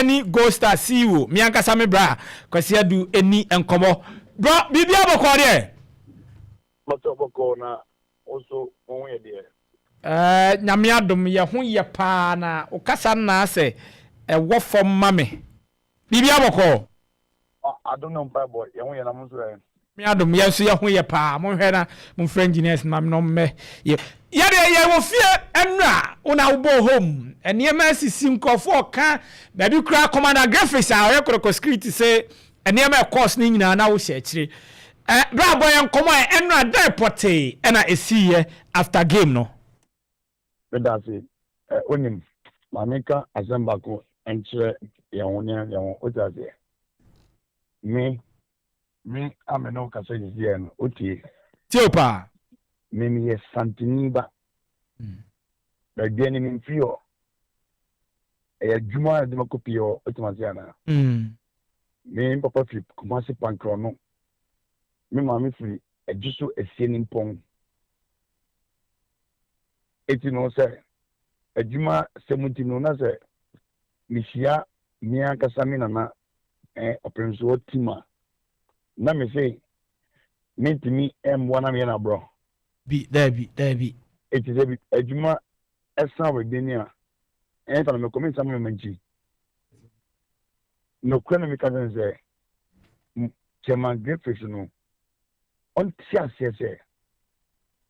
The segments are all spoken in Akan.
Eni Gold Star CEO mi ankasa me bra kwasi adu eni enkomo bro bibia bokọ de moto bokọ na also won ye de nyame adom ye ho ye pa na okasa na ase wo fom mame bibia bokọ I don't know boy ye ho ye na mo so mi adom ye so ye ho ye pa mo hwe na mo friend engineers mam no me ye de wo fie enra una wo home eniema sisi nkofo ka na bi kura commander graphics a ye koroko security say eniema course ni nyina na wo hye akire bra boy enkomo enra deporte na esiye after game no that's it onim mameka azambako enche ye wonya ye won otaze me ameno ka say this year no otie tiopa me ye santiniba da gani min fio juma de makopio otumasiana me papa flip kumasi pankro no me mami free ejuso esieni mpon eti no se juma 17 no na se mishia mi akasa mi na oprenso tima na me say mentimi m1 am na bro bi dabi eti dabi juma esa we denia enta no me comment am manchi no kwena mi kaza nze chairman graphics no on tia se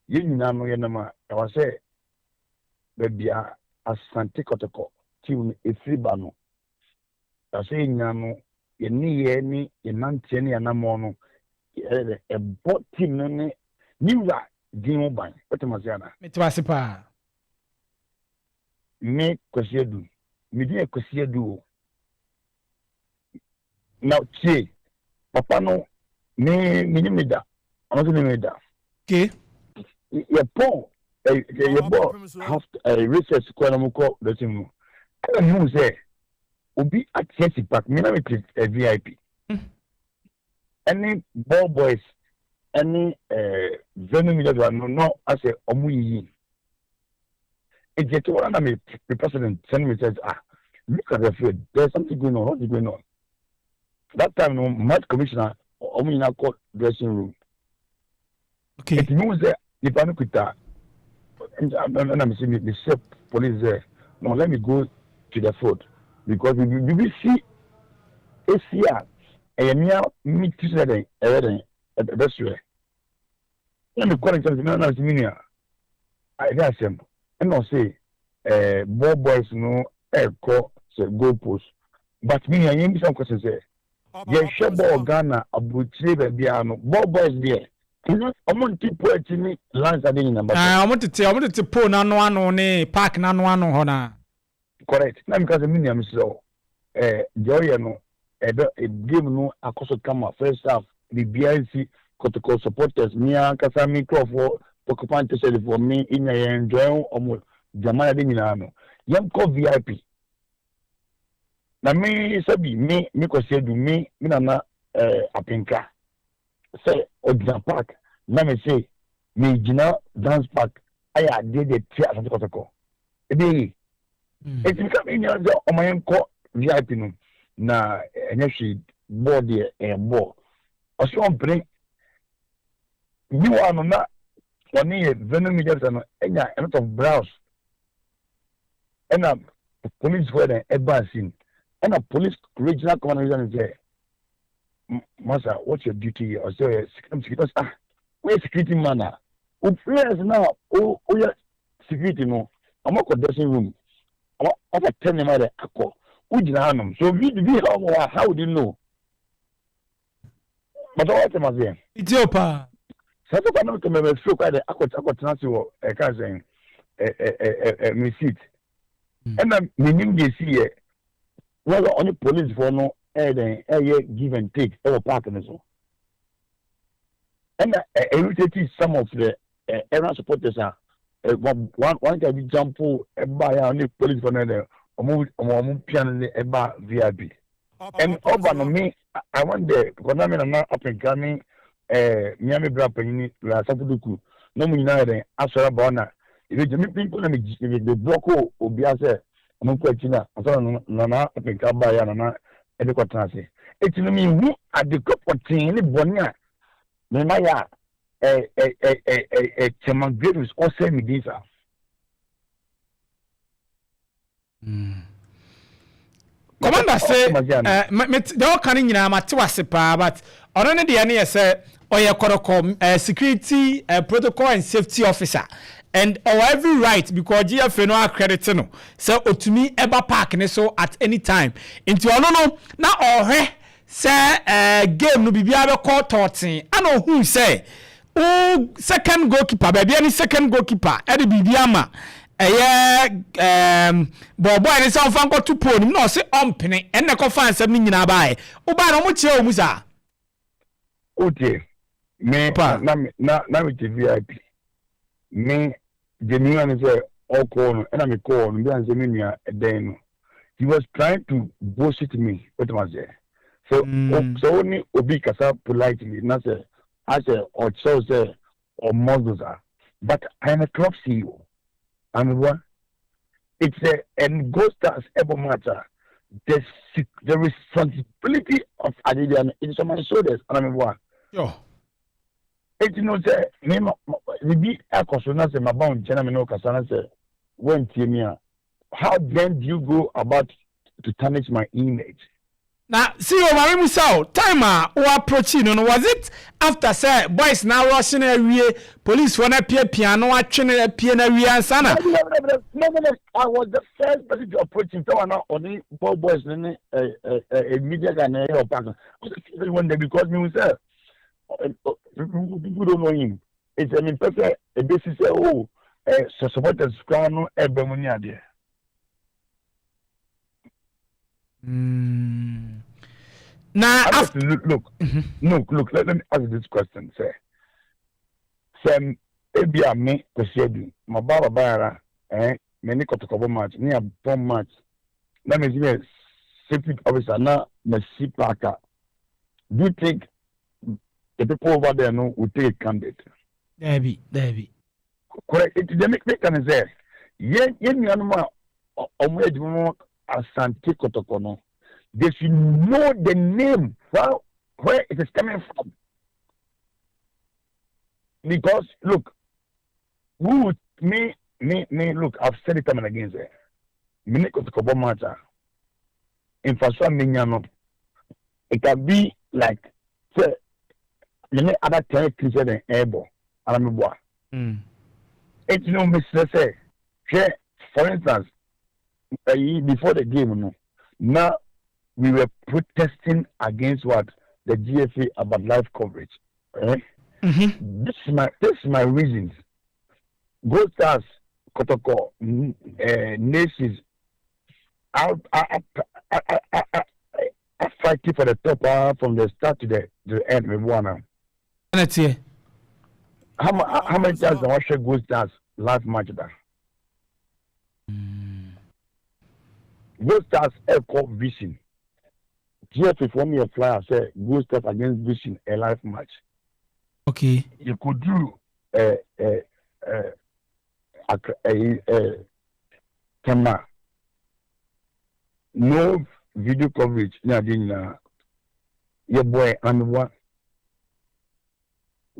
ye nyina no ye na ma e wa se be bia asante kotoko team efri ba no ta se nyina no ye ni ye nantie ne na mo no e bot team no ne niwa din ban otomasiana metwase pa me kwasiedu me di kwasiedu na tie papa no me nyimida ono se nyimida okay ye po ye bo have research ko na mko do timu I know say obi at Chelsea Park me na me VIP any ball boys any venue media no as a omuyi it's just one of the president send me says look at the field there's something going on. What is going on that time no match commissioner omina called dressing room okay it means that if I look at that and I'm saying the chef police there no let me go to the food because you will see ACR and near me to say that's right let me call it something I got him and not say ball boys no call say goal post but me and him some questions say yeah sure ball Ghana abuchi be no ball boys there omo ti po etini lance ade nyina ba omo tete po na no ano ne park na no ano ho na correct na because me niam so joy no game no akoso kama first half the BIC Kotoko supporters mia kasa mi crofo pokopante say for me in enjoy omo jamana de nyina no yam ko VIP na me sabi me kwase du me na apinka say Odina Park na me say me gina dance park aya dey the tia asante Kotoko ebe eti ka me nya o mayen ko VIP no na enyeshi board e board o so bring you are na oni venue media no enya a lot of browse and police for the embassy and police regional commander there Master, what's your duty? Or say, because we're security man. Who players now? Oh, yeah, security no. I'm not dressing room. I'm not telling them that who did harm. So we how do you know? But what am I saying? It's your pa. So I don't come and feel quite I could transfer a cousin me seat. And then meaning they see well only police for no give and take our partners. And irritated some of the era supporters are one can be jump by only police for another or piano about VIP. And over me, I want there because I'm not up and coming Miami Brapani La Sapuduku, no Munade, Asura Bona. If it's people the block will be as I'm quite China. I saw Nana, I think I'll buy Nana, and the Quatanasi. It's me who at the cup of tea in the Bonia. Maya, a Chairman Graves also me this. Commander say, they all canning in a matuasipa, but on the NES say, or your Koroko security protocol and safety officer. And or every right because GFA no accredit no. So to me ever park so at any time. Into no na or say game no bibia be call 13. I know who say oh second goalkeeper baby any second goalkeeper e de bibia ma bobo any say fan go to pon no say ompene en na ko fan sam ni nyina bae. Oba no mo che o mu sa. Okay. Me na me VIP. Me genuine say all corner and I'm corner be and say then he was trying to bullshit me what was there. So so only obi kasa politely na say I say or so say or models are, but I am a club CEO. And what it's a and Ghost Stars ever matter the responsibility of Adidas is on my shoulders. And I'm what it no say me the be akosona say mabon chena me no kasana say when timia how then do you go about to tarnish my image? Now see you mami musao timer who approaching no was it after say boys now rushing area police wanna piano atwene piano area sana no I was the first person to approach him so now only boys in a media guy na your back when they because me say people don't know him. It's an imperfect a basis so supporters crown ebemuni ade. Now look, let me ask you this question, sir. Sam ebia me kwesiedu, my baba bara many kotokobo match, near bomb match. Let me see safety officer na Messi Parker. Do you think the people over there no will take a candidate? Debbie. Correct. It the make can say yen yanuma omo Asante Kotokono. They should know the name where it is coming from. Because look, who me look, I've said it time and again say me Kotokobo matter. In Faswa Minyano, it can be like say other 10 Christian and able. It's no Mr. Say, for instance, before the game, now we were protesting against what the GFA about live coverage. This is my reasons. Ghost Stars, Kotoko, Nations, I fighting for the top from the start to the end with one. How many times I watch Ghost Stars live match there? Ghost Stars Echo Vision. GFA for me a flyer say Ghost Stars against Vision a live match. Okay. You could do camera. No video coverage. Your boy and what?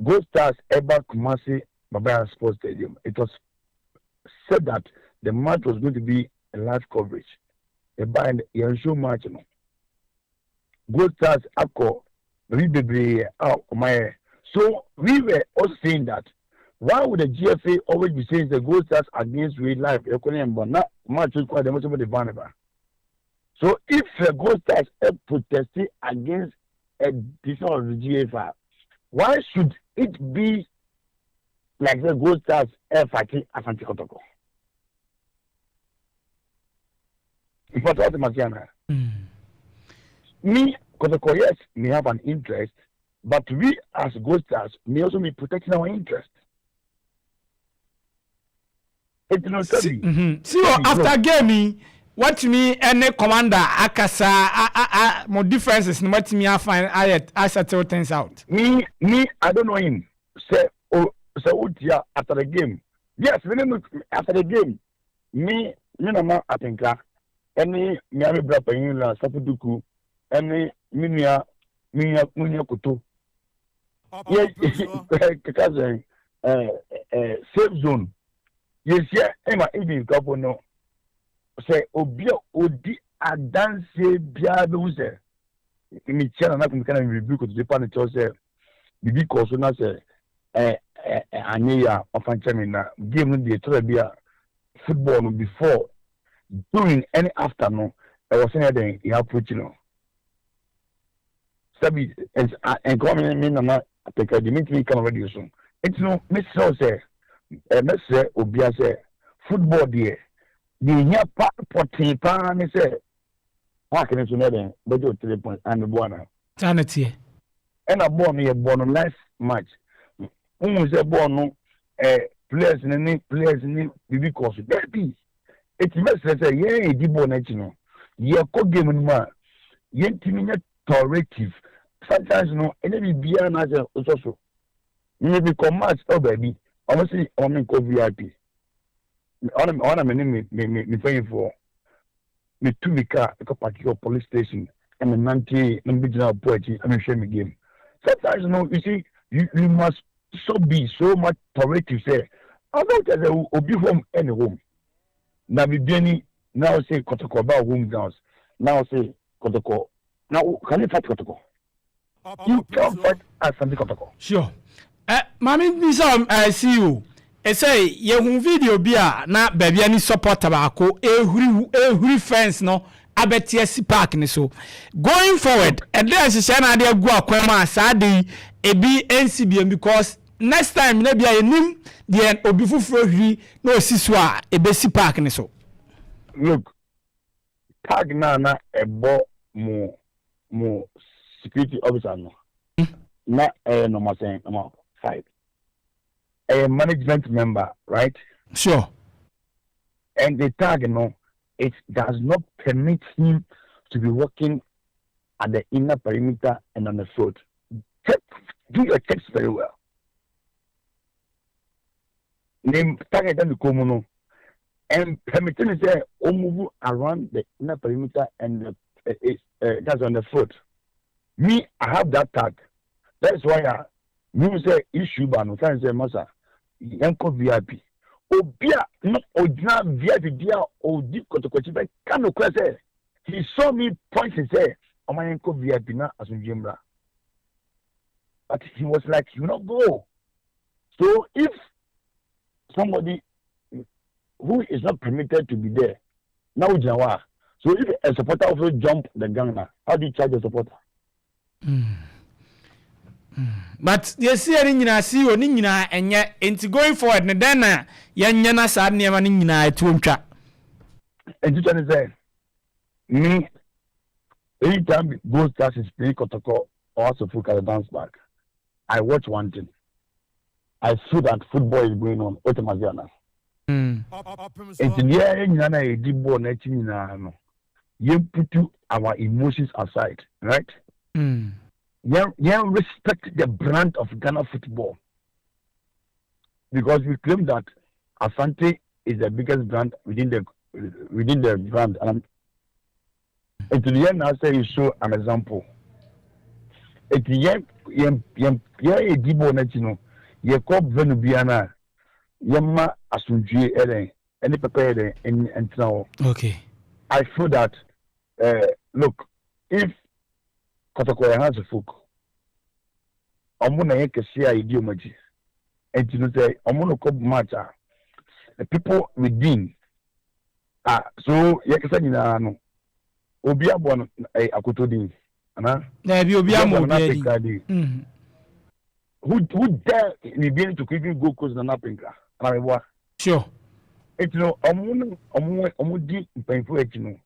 Ghost Stars ever Kumasi Babaya Sports Stadium. It was said that the match was going to be a live coverage. A bind a show match. Ghost Stars Akko so we were also saying that why would the GFA always be saying the Ghost Stars against real life? Not match is quite the most of the Vaneva. So if the Ghost Stars are protesting against a decision of the GFA, why should it be like the Ghost Stars fighting Asante Kotoko? But what Masiana? Me, Kotoko, yes, may have an interest, but we as Ghost Stars may also be protecting our interest. It's not see, after gaming, what me any commander akasa more differences in what me I find I settle things out. Me, I don't know him. Say after the game. Yes, after the game. Me no I think any Miami Brapayula, Sapuduku, any Minia Kuto. Yes, because safe zone. Yes, yeah, Emma, even couple no. Say, Obia Odi Adanse Biabuze. In the channel, I can kind of rebuke to the partner to say, because when I say, Ania of Antamina, give me the Torabia football before, during any afternoon, I was saying, you have put, you know. Sabi, and coming in, and I take a Dimitri come radio soon. It's no, Miss So say, Miss Obia say, football dear. The here potty pan say, how can you know but you 3 points and the one. Sanity. And a born last match. Who say born players in the course. Baby, it's must say, yeah, the bonnet, ye co game in man, ye timid torrative. Sometimes, any beer as also. You become much, oh, baby. Honestly, I'm in VIP. On a minute, me paying for me 2 weeks a particular police station and a 90 original poetry. I'm share me game. Sometimes, you see, you must be so much torrative. Say, I don't tell you, will be home any home. Now, be Jenny now say Kotoko about home grounds. Now say Kotoko. Now, can you fight Kotoko? You can't fight as something Kotoko. Sure. Mami, this I see you. I say, you video bia na baby any support tabako every fence no abetiesi park ni so. Going forward, and there is a idea go akwema sadi ebi NCBM because next time na bia enim the obifu frohri no siswa ebesi park ni so. Look, park na ebo mo security officer no. Na number 5. A management member, right? Sure. And the tag, it does not permit him to be working at the inner perimeter and on the float. Do your checks very well. Name target and the communal and permitting is there move around the inner perimeter and that's on the float. Me, I have that tag. That's why you say issue ban can say masa yanko VIP obia no original VIP dia o deep kotokochi be can no say he saw me point and say o my yanko VIP na asunjemra, but he was like, you not go. So if somebody who is not permitted to be there now jawa, so if a supporter also jump the gun now, how do you charge a supporter? But you see any nyina see oni nyina enye enti going forward ne den na yenya na sad niam ne nyina etuntwa. And you can say me anytime goes Stars is playing Kotoko or also full dance back, I watch one thing. I feel that football is going on automatically. And the nyina na e di ball na chi nyina no. You put our emotions aside, right? Yeah, respect the brand of Ghana football, because we claim that Asante is the biggest brand within the brand. And to the end, I say you show an example. At the end, a dibo netino, ye call Venubiana, Yama Asunji Eden, any prepare and now. Okay. I feel that look, if Kotoko has a folk. Omuna yeke share ideology. And you know say omuna ko matter. The people within so yeke say na no. Obi abo akoto din. Ana? Na bi obi amo bi. Who dare ni be to even go cause na napinka. Ana me Sure. It no omu di painful e no.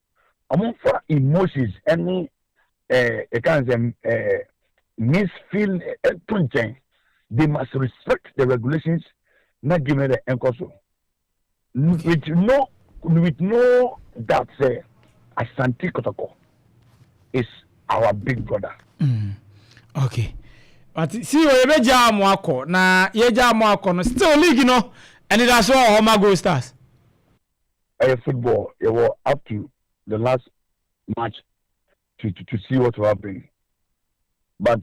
Omu for emotions any misfeel they must respect the regulations not given the encoso. With no doubt say Asante Kotoko is our big brother. Okay. But see you be jam wako na ye jam wako no still league no and that's all Homa Gold Stars. Football you were up to the last match to see what will happen. But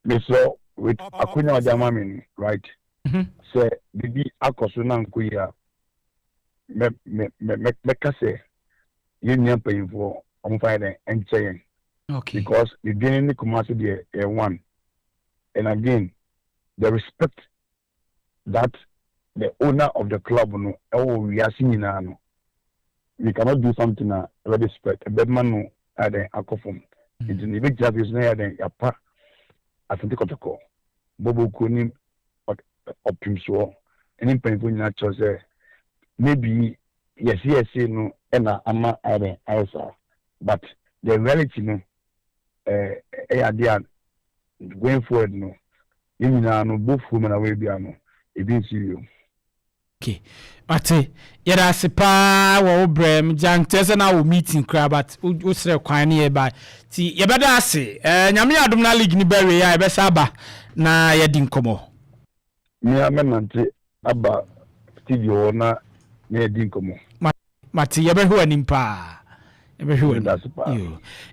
we saw with Akunya Ojamami, right? Say bibi akosuna nkuya me kase yenya payinfo omfaide enchen. Okay. Because the beginning Kumasi the one. And again, the respect that the owner of the club no we are seeing now. We cannot do something respect. A bad man no ade akofom. It's in the big job is na ade yapa asante kotoko. Bobo kuni optimso. Any painful natural say maybe yes no ena ama ade asa. But the reality no going forward no no both women away biano you. Okay, ate yada sepa wo brem jantese na wo meeting kra but wo sere kwan ne ba ti ye beda ase nyame adom na league ni bewe ya e be saba na ye di nkomo me amenante aba studio na ye di nkomo mate ye be hu animpa ebe hwe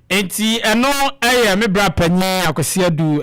enti eno eye me bra panyi akwese adu